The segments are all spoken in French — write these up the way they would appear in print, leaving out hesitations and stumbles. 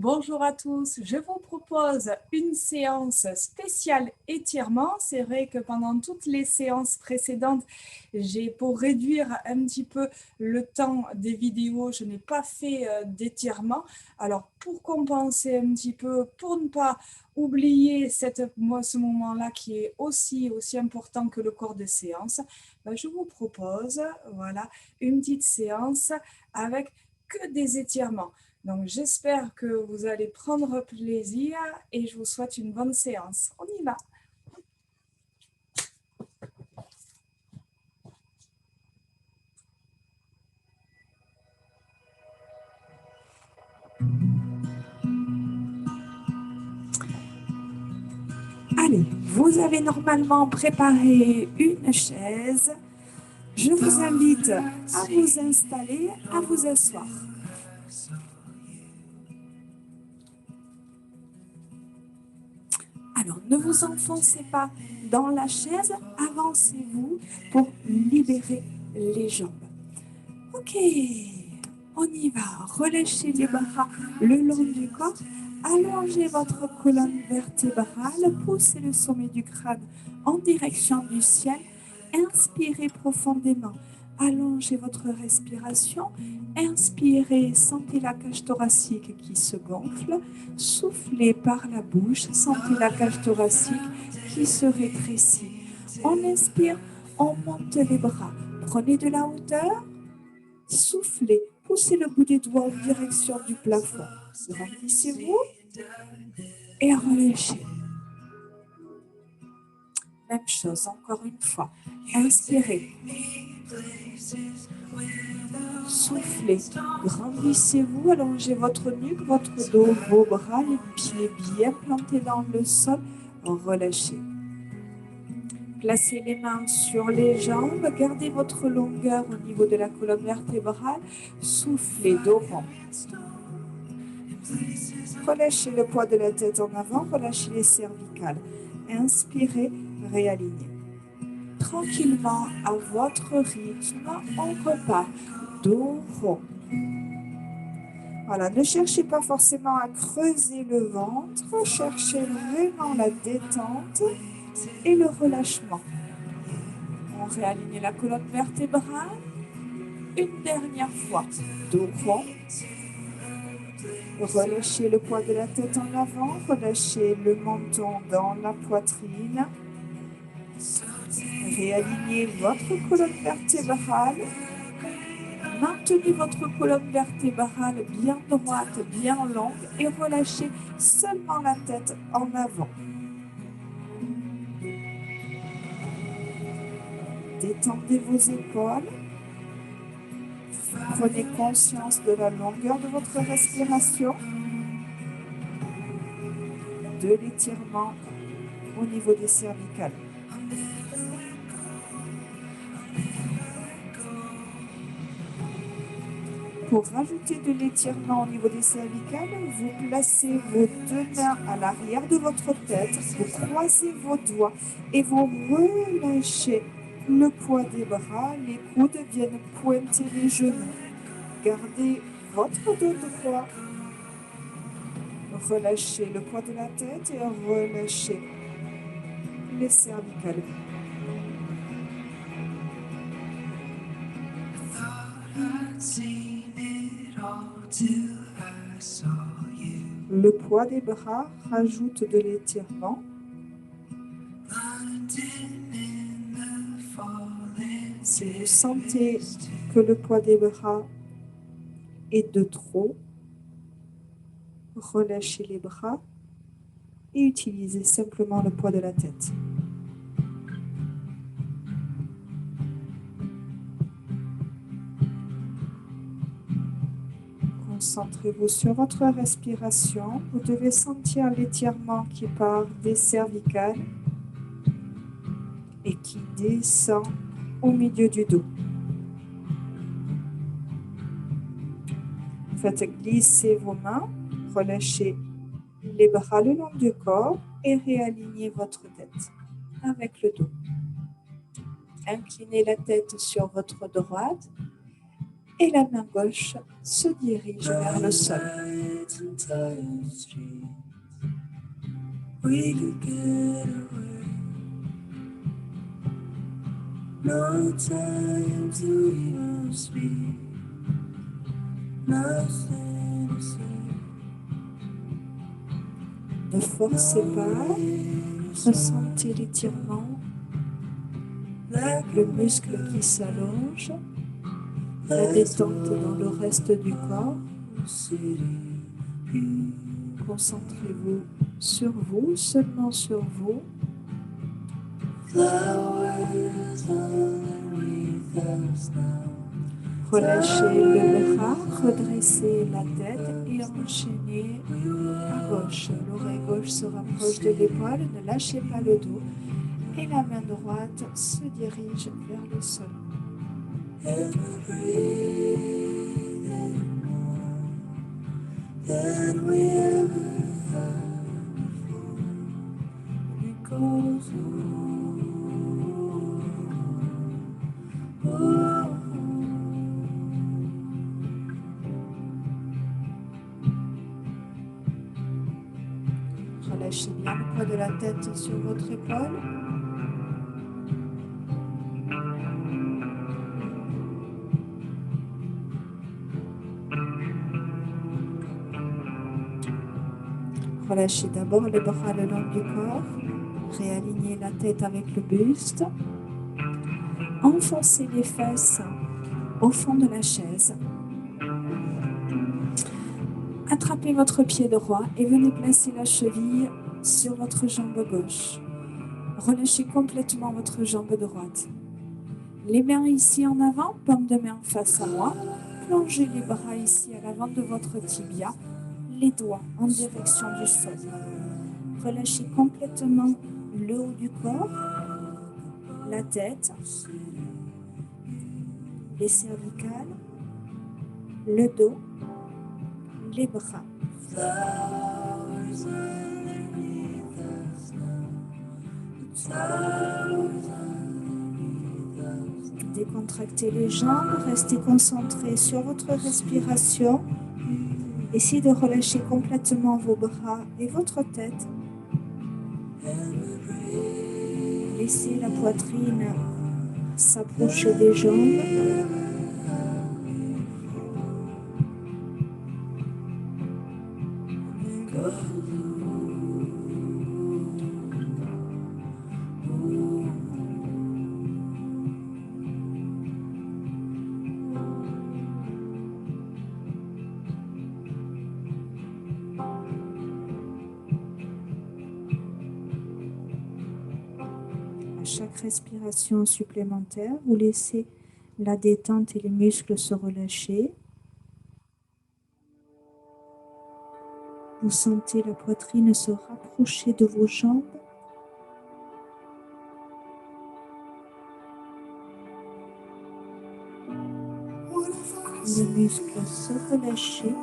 Bonjour à tous, je vous propose une séance spéciale étirement. C'est vrai que pendant toutes les séances précédentes, pour réduire un petit peu le temps des vidéos, je n'ai pas fait d'étirement. Alors pour compenser un petit peu, pour ne pas oublier ce moment-là qui est aussi important que le corps de séance, je vous propose voilà, une petite séance avec que des étirements. Donc, j'espère que vous allez prendre plaisir et je vous souhaite une bonne séance. On y va. Allez, vous avez normalement préparé une chaise. Je vous invite à vous installer, à vous asseoir. Alors, ne vous enfoncez pas dans la chaise, avancez-vous pour libérer les jambes. Ok, on y va. Relâchez les bras le long du corps. Allongez votre colonne vertébrale. Poussez le sommet du crâne en direction du ciel. Inspirez profondément. Allongez votre respiration. Inspirez, sentez la cage thoracique qui se gonfle. Soufflez par la bouche. Sentez la cage thoracique qui se rétrécit. On inspire, on monte les bras. Prenez de la hauteur. Soufflez, poussez le bout des doigts en direction du plafond. Grandissez-vous et relâchez. Même chose, encore une fois. Inspirez. Soufflez. Grandissez-vous, allongez votre nuque, votre dos, vos bras, les pieds bien plantés dans le sol. Relâchez. Placez les mains sur les jambes, gardez votre longueur au niveau de la colonne vertébrale, soufflez, dos rond. Relâchez le poids de la tête en avant, relâchez les cervicales. Inspirez, réalignez. Tranquillement, à votre rythme, on repart, dos rond. Voilà, ne cherchez pas forcément à creuser le ventre, cherchez vraiment la détente et le relâchement. On réaligne la colonne vertébrale. Une dernière fois. Dos rond. Relâchez le poids de la tête en avant. Relâchez le menton dans la poitrine. Réalignez votre colonne vertébrale. Maintenez votre colonne vertébrale bien droite, bien longue et relâchez seulement la tête en avant. Détendez vos épaules. Prenez conscience de la longueur de votre respiration, de l'étirement au niveau des cervicales. Pour rajouter de l'étirement au niveau des cervicales, vous placez vos deux mains à l'arrière de votre tête, vous croisez vos doigts et vous relâchez le poids des bras, les coudes viennent pointer les genoux. Gardez votre dos droit, relâchez le poids de la tête et relâchez les cervicales. Le poids des bras rajoute de l'étirement. Si vous sentez que le poids des bras est de trop, relâchez les bras et utilisez simplement le poids de la tête. Concentrez-vous sur votre respiration. Vous devez sentir l'étirement qui part des cervicales et qui descend au milieu du dos. Faites glisser vos mains, relâchez les bras le long du corps et réalignez votre tête avec le dos. Inclinez la tête sur votre droite et la main gauche se dirige vers le sol. We could get away. No time to even speak. Nothing to say. Ne forcez pas, ressentez l'étirement, le muscle qui s'allonge, la détente dans le reste du corps. Concentrez-vous sur vous, seulement sur vous. Relâchez le bras, redressez la tête et enchaînez à gauche. L'oreille gauche se rapproche de l'épaule, ne lâchez pas le dos. Et la main droite se dirige vers le sol. Relâchez bien le poids de la tête sur votre épaule. Relâchez d'abord les bras le long du corps. Réalignez la tête avec le buste. Enfoncez les fesses au fond de la chaise. Attrapez votre pied droit et venez placer la cheville sur votre jambe gauche. Relâchez complètement votre jambe droite. Les mains ici en avant, paume de main face à moi. Plongez les bras ici à l'avant de votre tibia, les doigts en direction du sol. Relâchez complètement le haut du corps, la tête, les cervicales, le dos, les bras. Décontractez les jambes, restez concentrés sur votre respiration. Essayez de relâcher complètement vos bras et votre tête. Laissez la poitrine s'approcher des jambes. Chaque respiration supplémentaire, vous laissez la détente et les muscles se relâcher. Vous sentez la poitrine se rapprocher de vos jambes. Les muscles se relâcher.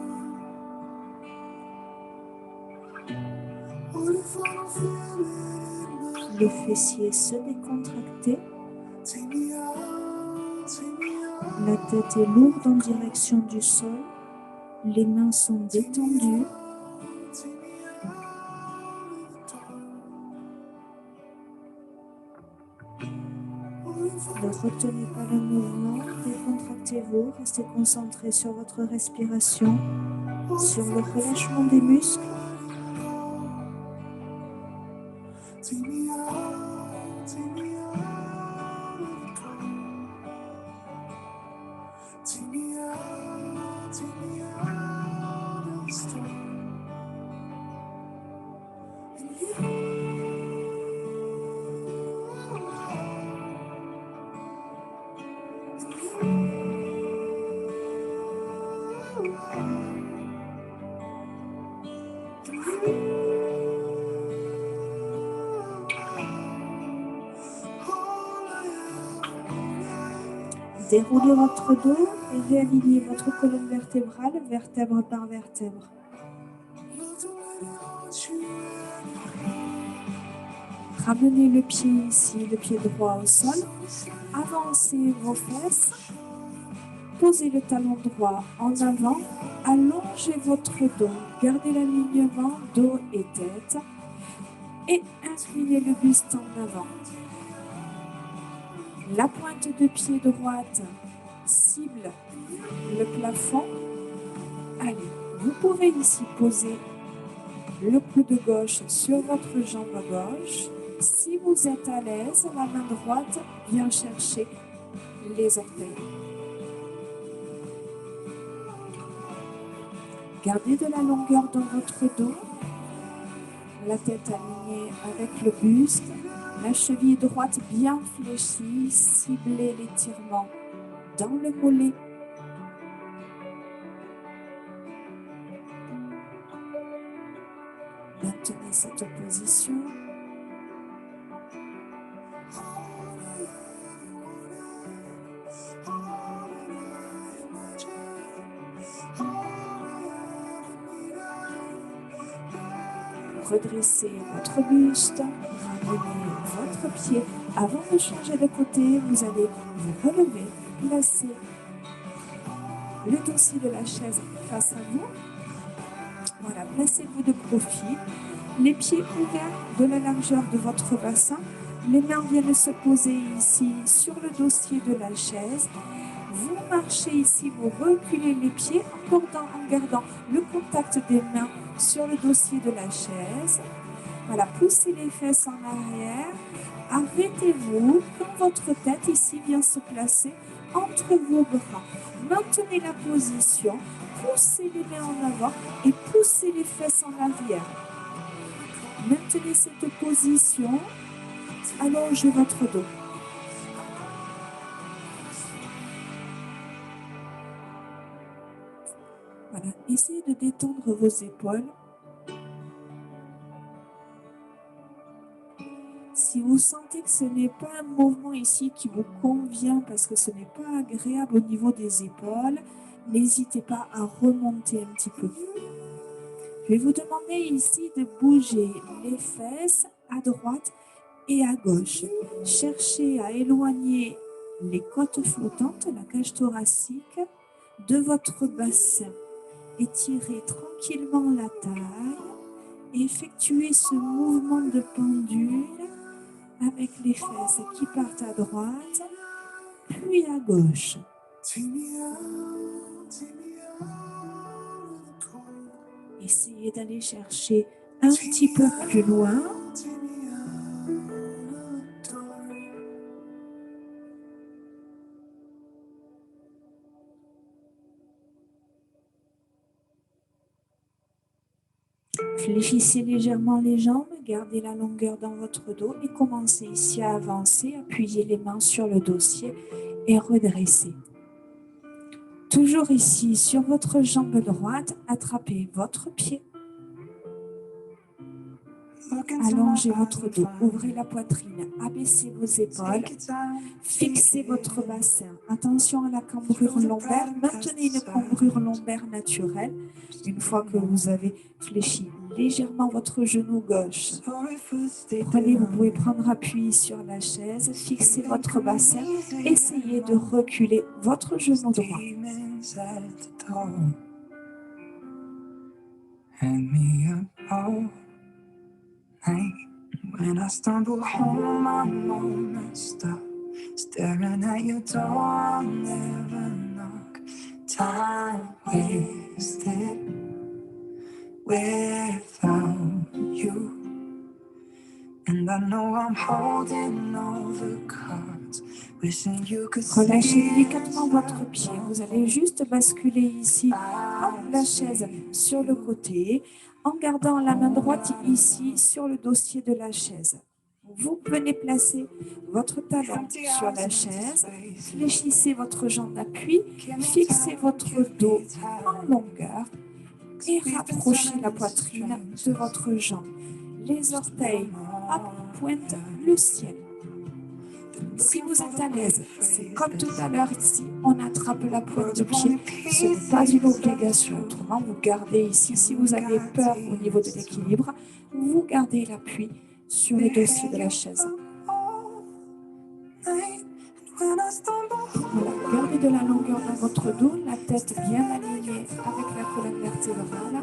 Le fessier se décontracter. La tête est lourde en direction du sol. Les mains sont détendues. Ne retenez pas le mouvement, décontractez-vous, restez concentré sur votre respiration, sur le relâchement des muscles. Déroulez votre dos et réalignez votre colonne vertébrale, vertèbre par vertèbre. Ramenez le pied ici, le pied droit au sol. Avancez vos fesses. Posez le talon droit en avant allongez votre dos, gardez l'alignement dos et tête et inclinez le buste en avant. La pointe de pied droite cible le plafond. Allez, vous pouvez ici poser le coude gauche sur votre jambe gauche. Si vous êtes à l'aise, la main droite vient chercher les orteils. Gardez de la longueur dans votre dos, la tête alignée avec le buste, la cheville droite bien fléchie, ciblez l'étirement dans le mollet. Maintenez cette position. Redressez votre buste, ramenez votre pied. Avant de changer de côté, vous allez vous relever, placer le dossier de la chaise face à vous. Voilà, placez-vous de profil, les pieds ouverts de la largeur de votre bassin. Les mains viennent se poser ici sur le dossier de la chaise. Vous marchez ici, vous reculez les pieds en gardant le contact des mains sur le dossier de la chaise. Voilà, poussez les fesses en arrière. Arrêtez-vous quand votre tête ici vient se placer entre vos bras. Maintenez la position, poussez les mains en avant et poussez les fesses en arrière. Maintenez cette position, allongez votre dos. Voilà, essayez de détendre vos épaules. Si vous sentez que ce n'est pas un mouvement ici qui vous convient parce que ce n'est pas agréable au niveau des épaules, n'hésitez pas à remonter un petit peu. Je vais vous demander ici de bouger les fesses à droite et à gauche. Cherchez à éloigner les côtes flottantes, la cage thoracique, de votre bassin. Étirez tranquillement la taille et effectuez ce mouvement de pendule avec les fesses qui partent à droite, puis à gauche. Essayez d'aller chercher un petit peu plus loin. Fléchissez légèrement les jambes, gardez la longueur dans votre dos et commencez ici à avancer, appuyez les mains sur le dossier et redressez. Toujours ici, sur votre jambe droite, attrapez votre pied. Allongez votre dos, ouvrez la poitrine, abaissez vos épaules, fixez votre bassin. Attention à la cambrure lombaire, maintenez une cambrure lombaire naturelle. Une fois que vous avez fléchi légèrement votre genou gauche, vous pouvez prendre appui sur la chaise, fixez votre bassin, essayez de reculer votre genou droit. When I stumble home, I'm all messed up. Staring at your door, I'll never knock. Time wasted without you. And I know I'm holding all the cards. Wishing you could see. Relâchez délicatement votre pied. Vous allez juste basculer ici la chaise sur le côté, en gardant la main droite ici sur le dossier de la chaise. Vous venez placer votre talon sur la chaise, fléchissez votre jambe d'appui, fixez votre dos en longueur et rapprochez la poitrine de votre jambe. Les orteils pointent le ciel. Si vous êtes à l'aise, c'est comme tout à l'heure ici, on attrape la pointe de pied. Ce n'est pas une obligation. Autrement, vous gardez ici. Si vous avez peur au niveau de l'équilibre, vous gardez l'appui sur le dossier de la chaise. Voilà, gardez de la longueur dans votre dos, la tête bien alignée avec la colonne vertébrale,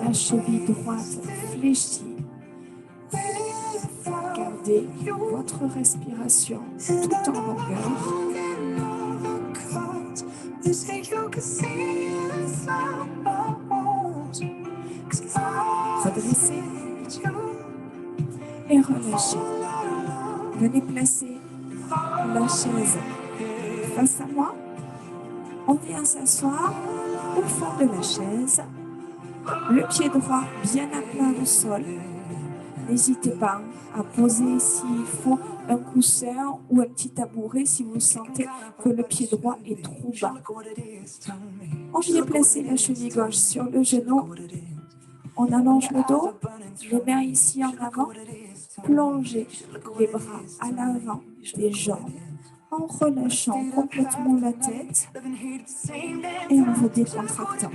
la cheville droite fléchie. Gardez votre respiration tout en longueur. Redressez et relâchez. Venez placer la chaise face à moi. On vient s'asseoir au fond de la chaise, le pied droit bien à plat au sol. N'hésitez pas à poser s'il faut un coussin ou un petit tabouret si vous sentez que le pied droit est trop bas. On vient placer la cheville gauche sur le genou. On allonge le dos, les mains ici en avant. Plongez les bras à l'avant des jambes en relâchant complètement la tête et en vous décontractant.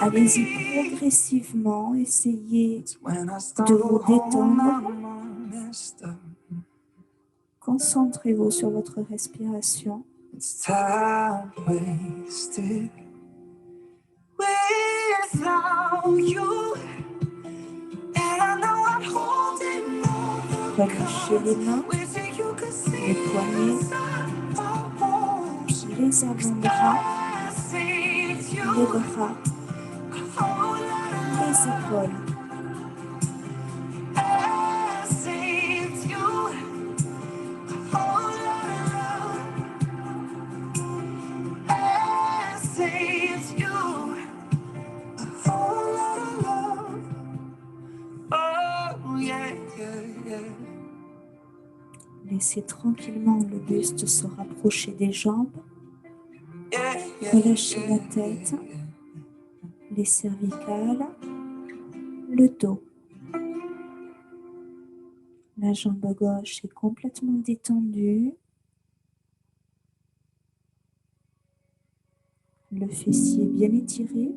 Allez-y progressivement, essayez de vous détendre. Concentrez-vous sur votre respiration. It's time wasted without you, and I know I'm holding on. Relâchez les mains, les poignets, les avant-bras, les bras, les épaules. Laissez tranquillement le buste se rapprocher des jambes. Relâchez la tête, les cervicales, le dos. La jambe gauche est complètement détendue. Le fessier bien étiré.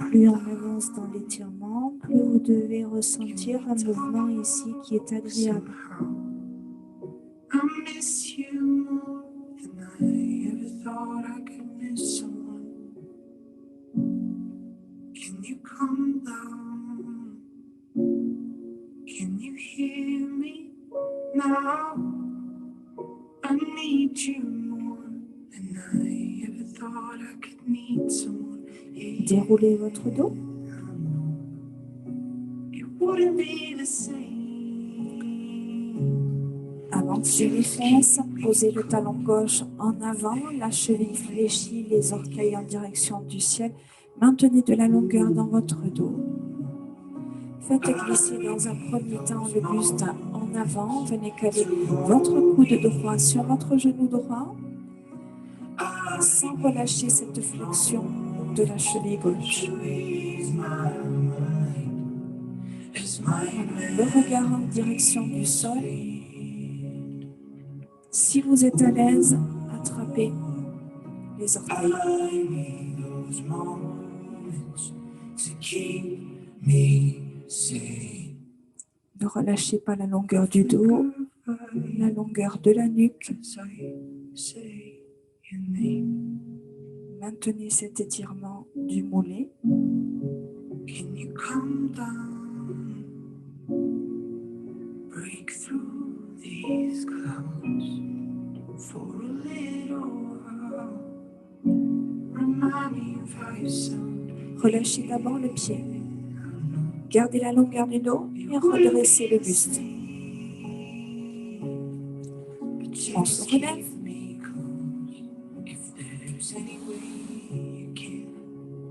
Plus on avance dans l'étirement, plus vous devez ressentir un mouvement ici qui est agréable. I miss you more than I ever thought I could miss someone. Can you come down? Can you hear me now? I need you more than I ever thought I could need someone. Déroulez votre dos. It wouldn't be the same. Avancez les fesses, posez le talon gauche en avant, la cheville fléchie, les orteils en direction du ciel. Maintenez de la longueur dans votre dos. Faites glisser dans un premier temps le buste en avant. Venez caler votre coude droit sur votre genou droit sans relâcher cette flexion de la cheville gauche. Le regard en direction du sol. Si vous êtes à l'aise, attrapez les orteils. Ne relâchez pas la longueur du dos, la longueur de la nuque. Maintenez cet étirement du mollet. Can you come down? Break through these clouds for a little while. Remind me of how you sound. Relâchez d'abord le pied. Gardez la longueur du dos et redressez le buste. On se relève.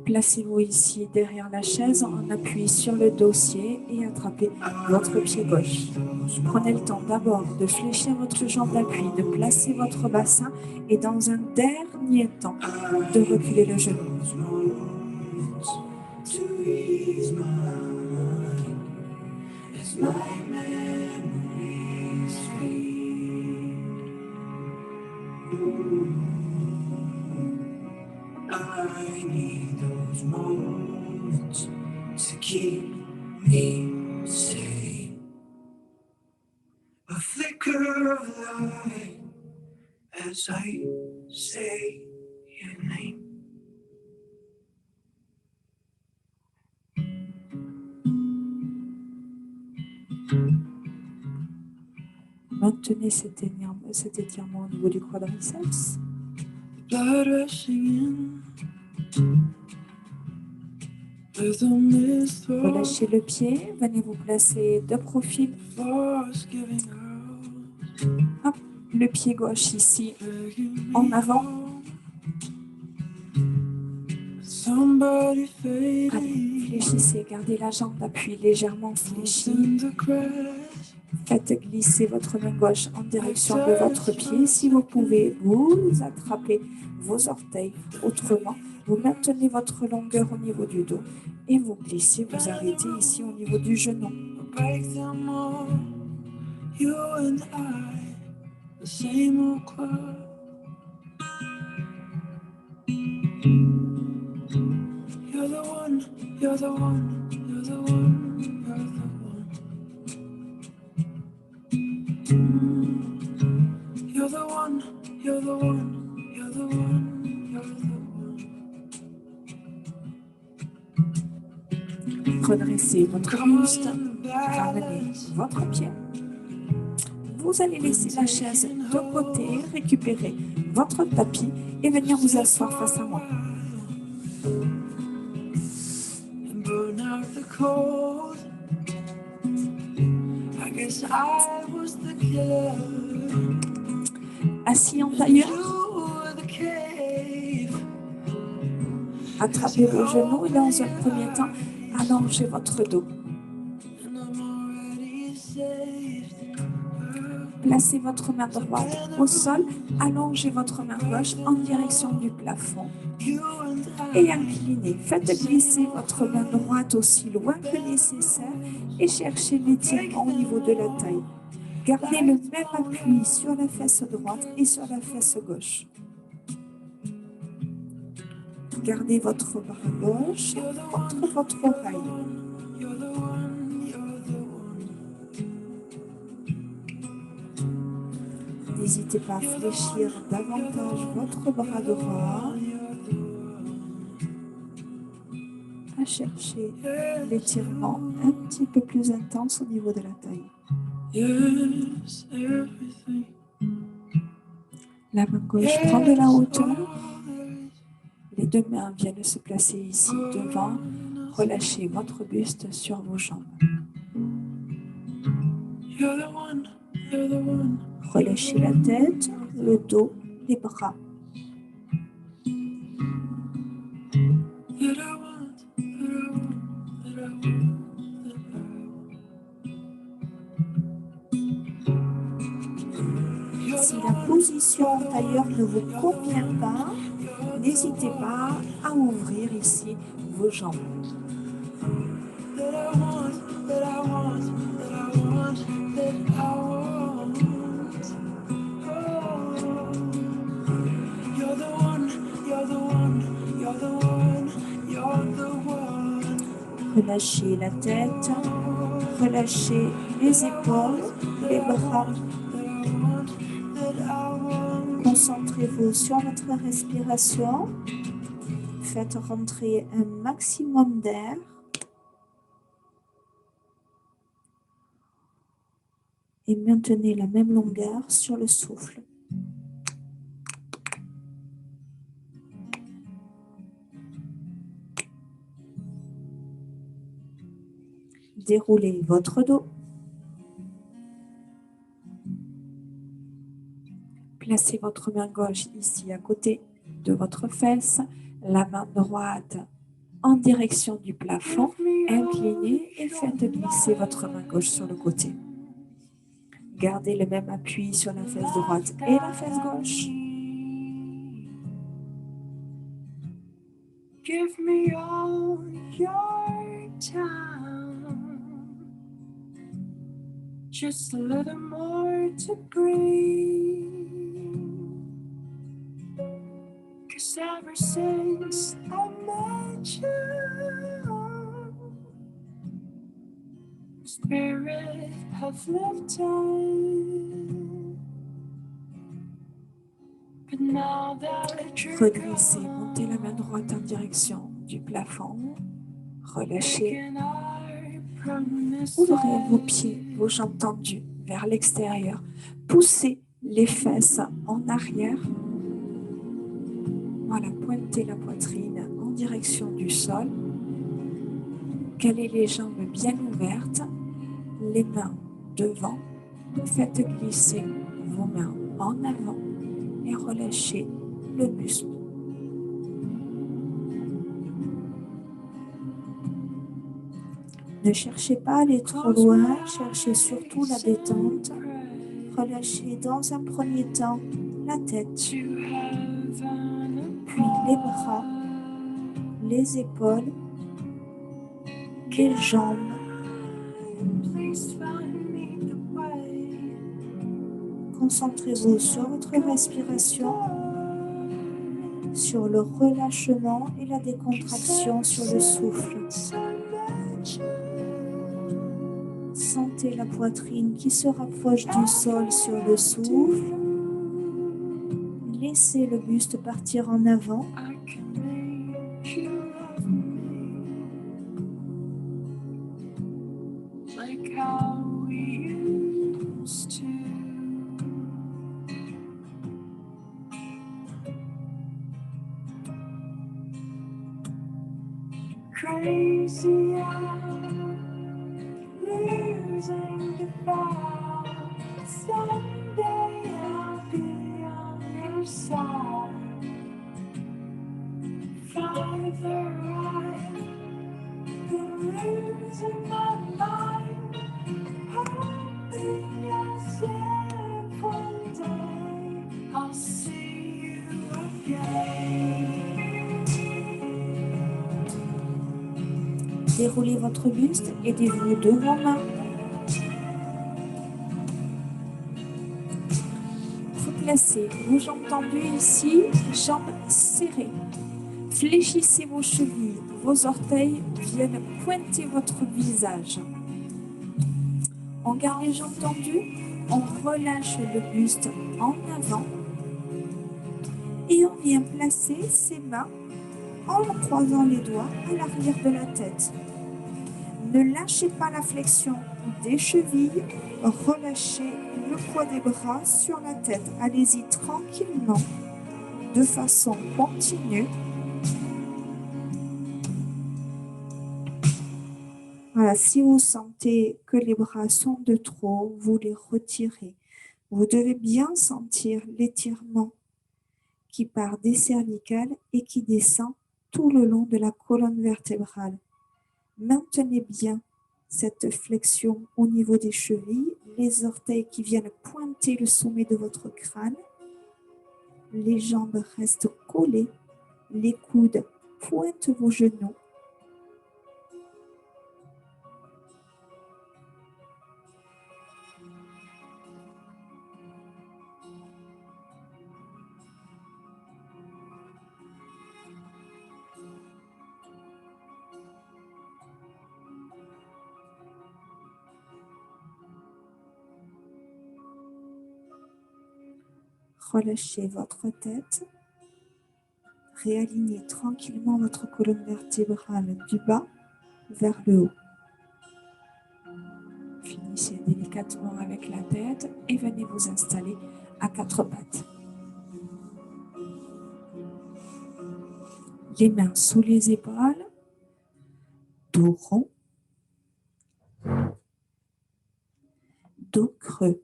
Placez-vous ici derrière la chaise en appui sur le dossier et attrapez votre pied gauche. Prenez le temps d'abord de fléchir votre jambe d'appui, de placer votre bassin et dans un dernier temps de reculer le genou. my memories fade. I need those moments to keep me sane. A flicker of light as I say your name. Maintenez cet étirement au niveau du quadriceps. Blood rushing in with a mist Relâchez le pied. Venez vous placer de profil. force giving out. Hop, le pied gauche ici en avant. Somebody Allez, fading fléchissez. Gardez la jambe d'appui légèrement fléchie. in the crash. Faites glisser votre main gauche en direction de votre pied. Si vous pouvez, vous attrapez vos orteils. Autrement, vous maintenez votre longueur au niveau du dos et vous glissez, vous arrêtez ici au niveau du genou. Break them all. You and I, the same old club. You're the one, you're the one, you're the one, you're the one. You're the one, you're the one, you're the one, you're the one. Redressez votre buste, ramenez votre pied. Vous allez laisser la chaise de côté, récupérer votre tapis et venir vous asseoir face à moi. Burn out the cold. I guess I was the killer. Assis en tailleur, You were the cave. attrapez vos genoux et dans un premier temps, allongez votre dos. And I'm already saved. Placez votre main droite au sol, allongez votre main gauche en direction du plafond You and et inclinez. Faites glisser votre main droite aussi loin que nécessaire et cherchez l'étirement au niveau de la taille. Gardez le même appui sur la fesse droite et sur la fesse gauche. Gardez votre bras gauche contre votre oreille. you're the one, you're the one. N'hésitez pas à fléchir davantage votre bras droit, à chercher l'étirement un petit peu plus intense au niveau de la taille. Yes, everything. La main gauche prend de la hauteur. All there is. Les deux mains viennent se placer ici devant. Relâchez votre buste sur vos jambes. You're the one, you're the one. Relâchez la tête, le dos, les bras. That I want, that I want, that I want, that I want. You're Si the la one, position en tailleur ne vous convient pas, n'hésitez pas à ouvrir ici vos jambes. that I want, that I want, that I want, that I want. Oh. You're the one, you're the one, you're the one, you're the one. Relâchez la tête, relâchez les épaules, les bras. Concentrez-vous sur votre respiration. Faites rentrer un maximum d'air. Et maintenez la même longueur sur le souffle. Déroulez votre dos. Placez votre main gauche ici à côté de votre fesse, la main droite en direction du plafond. Inclinez et faites glisser votre main gauche sur le côté. Gardez le même appui sur la fesse droite et la fesse gauche. Give me all your time. just a little more to breathe. 'Cause ever since I met you, spirit have lifted. But now that redressez, montez la main droite en direction du plafond. Relâchez. Ouvrez vos pieds, vos jambes tendues vers l'extérieur. Poussez les fesses en arrière. Voilà, pointez la poitrine en direction du sol. Calez les jambes bien ouvertes, les mains devant. Faites glisser vos mains en avant et relâchez le buste. Ne cherchez pas à aller trop loin, cherchez surtout la détente. Relâchez dans un premier temps la tête, puis les bras, les épaules, les jambes. Concentrez-vous sur votre respiration, sur le relâchement et la décontraction sur le souffle. Sentez la poitrine qui se rapproche du sol sur le souffle. Laissez le buste partir en avant. Crazy, losing the fight. Someday I'll be on your side. Farther I've been losing my mind. Hoping I'll say one day I'll see you again. Déroulez votre buste, aidez-vous de vos mains. Replacez vos jambes tendues ici, jambes serrées. Fléchissez vos chevilles, vos orteils viennent pointer votre visage. On garde les jambes tendues, on relâche le buste en avant et on vient placer ses mains en croisant les doigts à l'arrière de la tête. Ne lâchez pas la flexion des chevilles, relâchez le poids des bras sur la tête. Allez-y tranquillement, de façon continue. Voilà, si vous sentez que les bras sont de trop, vous les retirez. Vous devez bien sentir l'étirement qui part des cervicales et qui descend tout le long de la colonne vertébrale. Maintenez bien cette flexion au niveau des chevilles, les orteils qui viennent pointer le sommet de votre crâne. Les jambes restent collées, les coudes pointent vos genoux. Relâchez votre tête. Réalignez tranquillement votre colonne vertébrale du bas vers le haut. Finissez délicatement avec la tête et venez vous installer à quatre pattes. Les mains sous les épaules, dos rond, dos creux.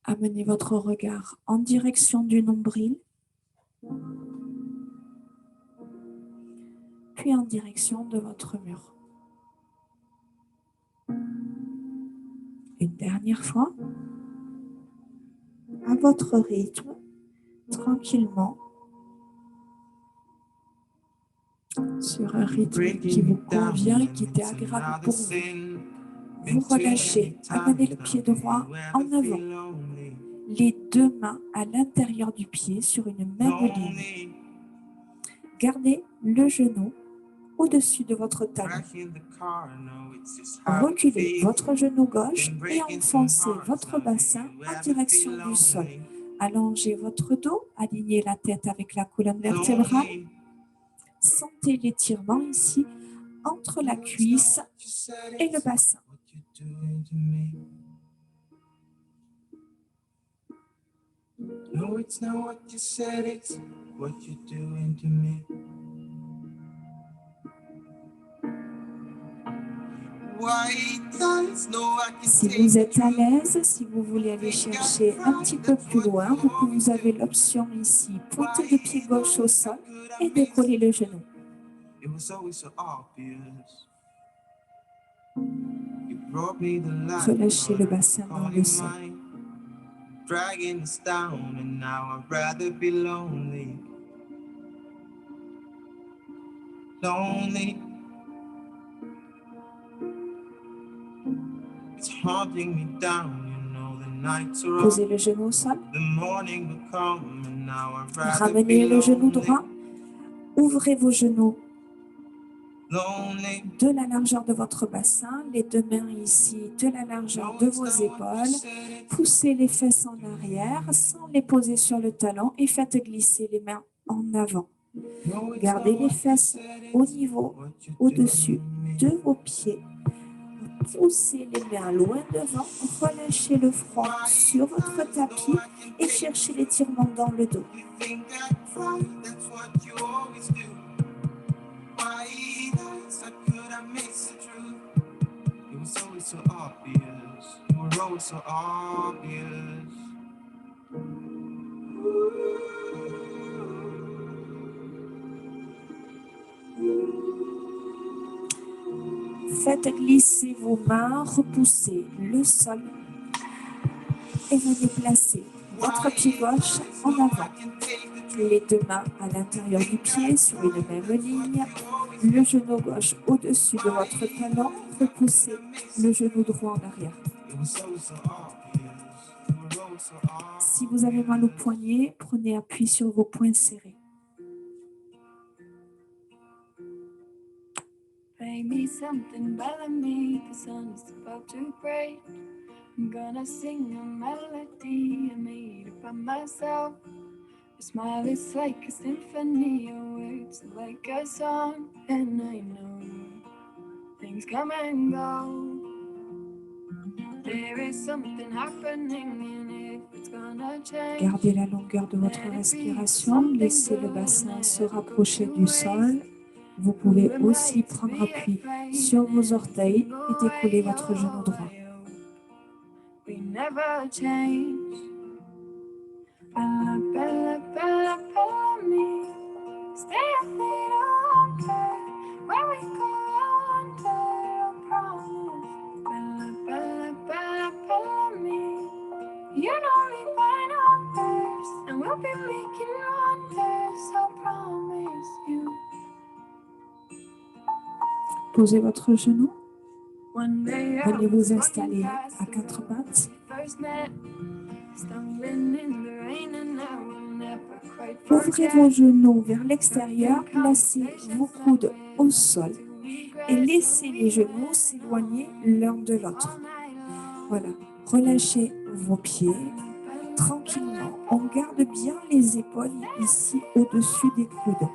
Amenez votre regard en direction du nombril, puis en direction de votre mur. Une dernière fois, à votre rythme, tranquillement, sur un rythme qui vous convient et qui était agréable pour vous. Vous relâchez, amenez le pied droit en avant, les deux mains à l'intérieur du pied sur une même ligne. Gardez le genou au-dessus de votre talon. Reculez votre genou gauche et enfoncez votre bassin en direction du sol. Allongez votre dos, alignez la tête avec la colonne vertébrale. Sentez l'étirement ici entre la cuisse et le bassin. No, it's not what you said, it's what you're doing to me. Si vous êtes à l'aise, si vous voulez aller chercher un petit peu plus loin, vous avez l'option ici, pointe de pied gauche au sol et décoller le genou. Relâchez le bassin dans le sol. Dragging us down, and now I'd rather be lonely. Lonely. It's haunting me down, you know, the nights are Posez le genou au sol. The morning will come, and now I'd rather Ramenez be le genou lonely. droit. Ouvrez vos genoux Lonely. de la largeur de votre bassin, les deux mains ici de la largeur de vos épaules. Poussez les fesses en arrière sans les poser sur le talon et faites glisser les mains en avant. Gardez les fesses au niveau, au-dessus de vos pieds. Poussez les mains loin devant, relâchez le front sur votre tapis et cherchez l'étirement dans le dos. So obvious, you were always so obvious. Faites glisser vos mains, repoussez le sol et venez placer votre pied gauche en avant. Les deux mains à l'intérieur du pied sur une même ligne. Le genou gauche au-dessus de votre talon. Repoussez le genou droit en arrière. Si vous avez mal au poignet, prenez appui sur vos poings serrés. Play me something by me, the sun is about to break. I'm gonna sing a melody I made up by myself. Your smile is like a symphony, your words are like a song. And I know things come and go. There is something happening and if it's gonna change. Gardez la longueur de votre respiration, laissez le bassin se rapprocher du sol. Vous pouvez aussi prendre appui sur vos orteils et décoller votre genou droit. We never change. Bella, Bella, Bella, Bella, me. Stay a little longer. Where we go under, I promise. Bella, Bella, Bella, Bella, me. You know me by numbers, and we'll be making wonders, I promise you. Posez votre genou. One day Venez vous installer à quatre pattes. Ouvrez vos genoux vers l'extérieur, placez vos coudes au sol et laissez les genoux s'éloigner l'un de l'autre. Voilà, relâchez vos pieds tranquillement. On garde bien les épaules ici au-dessus des coudes.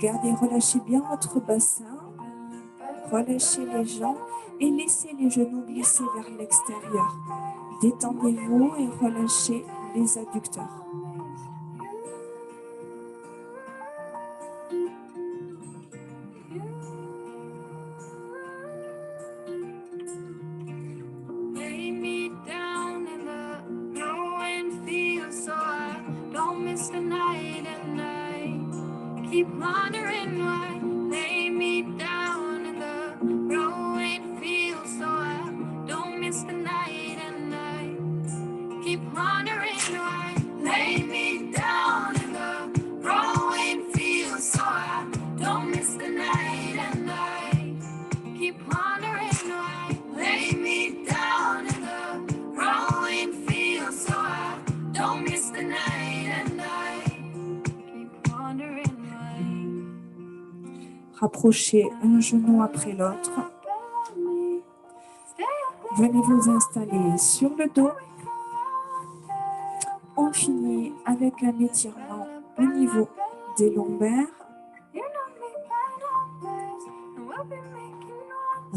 Gardez, relâchez bien votre bassin, relâchez les jambes et laissez les genoux glisser vers l'extérieur. Détendez-vous et relâchez les adducteurs. Lay me down in the blowing field so I don't miss the night and I keep wondering why. Lay me down in the blowing field so I don't miss the night and I keep wondering why. Lay me down in the growing field so I Rapprochez un genou après l'autre. Venez vous installer sur le dos. On finit avec un étirement au niveau des lombaires.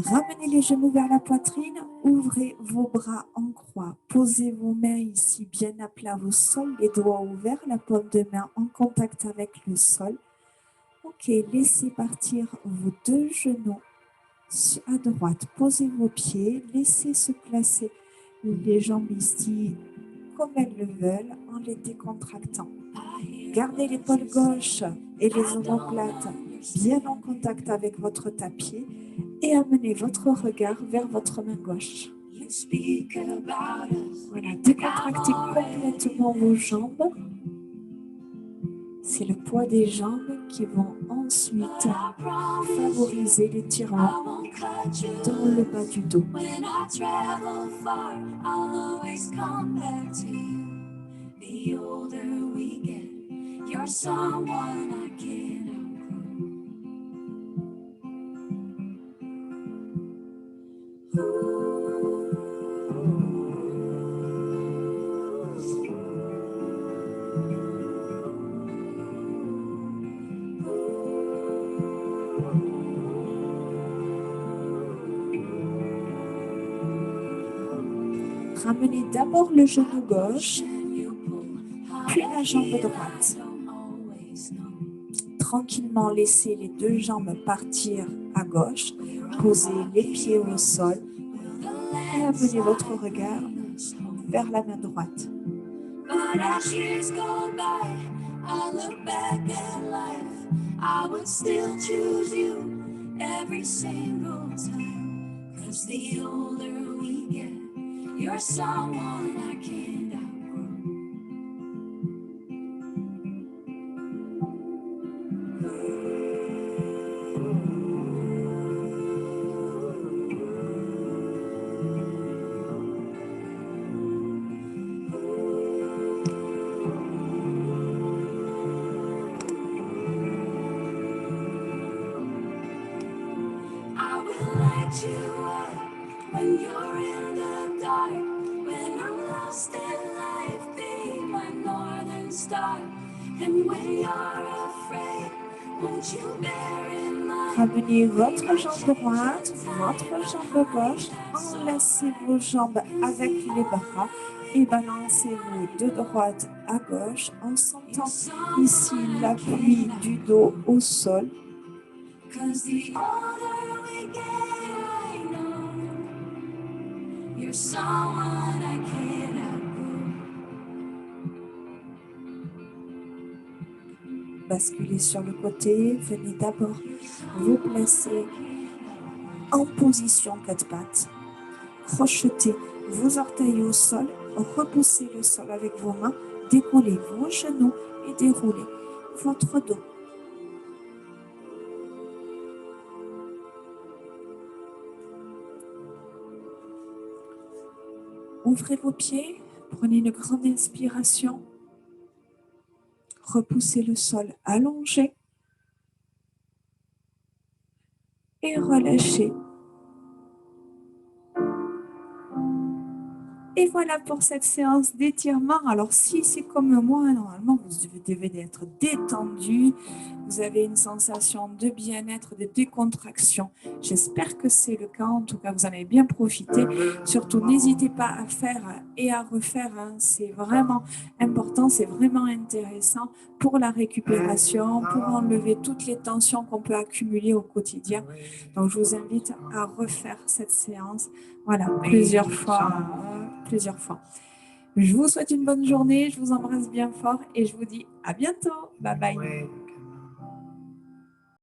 Ramenez les genoux vers la poitrine, ouvrez vos bras en croix, posez vos mains ici bien à plat au sol, les doigts ouverts, la paume de main en contact avec le sol. Ok, laissez partir vos deux genoux à droite, posez vos pieds, laissez se placer les jambes ici comme elles le veulent en les décontractant. Gardez l'épaule gauche et les omoplates bien en contact avec votre tapis et amenez votre regard vers votre main gauche. Voilà, décontractez complètement vos jambes. C'est le poids des jambes qui vont ensuite favoriser l'étirement dans le bas du dos. You're someone I can't Ramenez d'abord le genou gauche, puis la jambe droite. Tranquillement, laissez les deux jambes partir à gauche, posez les pieds au sol et amenez votre regard vers la main droite. You're someone I can't outgrow. I will light you up when you're in the dark. When I'm lost in life, be my northern star. And when you're afraid, won't you bear in mind? Ramenez votre jambe droite, votre jambe gauche, enlacez vos jambes avec les bras et balancez-vous de droite à gauche en sentant ici l'appui du dos au sol. You're someone I can't outgrow. Basculez sur le côté, venez d'abord vous placer en position quatre pattes. Crochetez vos orteils au sol, repoussez le sol avec vos mains, décollez vos genoux et déroulez votre dos. Ouvrez vos pieds, prenez une grande inspiration, repoussez le sol allongé et relâchez. Et voilà pour cette séance d'étirement. Alors si c'est comme moi, normalement vous devez être détendu, vous avez une sensation de bien-être, de décontraction. J'espère que c'est le cas, en tout cas vous en avez bien profité. Surtout n'hésitez pas à faire et à refaire, hein. C'est vraiment important, c'est vraiment intéressant pour la récupération, pour enlever toutes les tensions qu'on peut accumuler au quotidien. Donc je vous invite à refaire cette séance, voilà, plusieurs fois. Je vous souhaite une bonne journée, je vous embrasse bien fort et je vous dis à bientôt. Bye bye.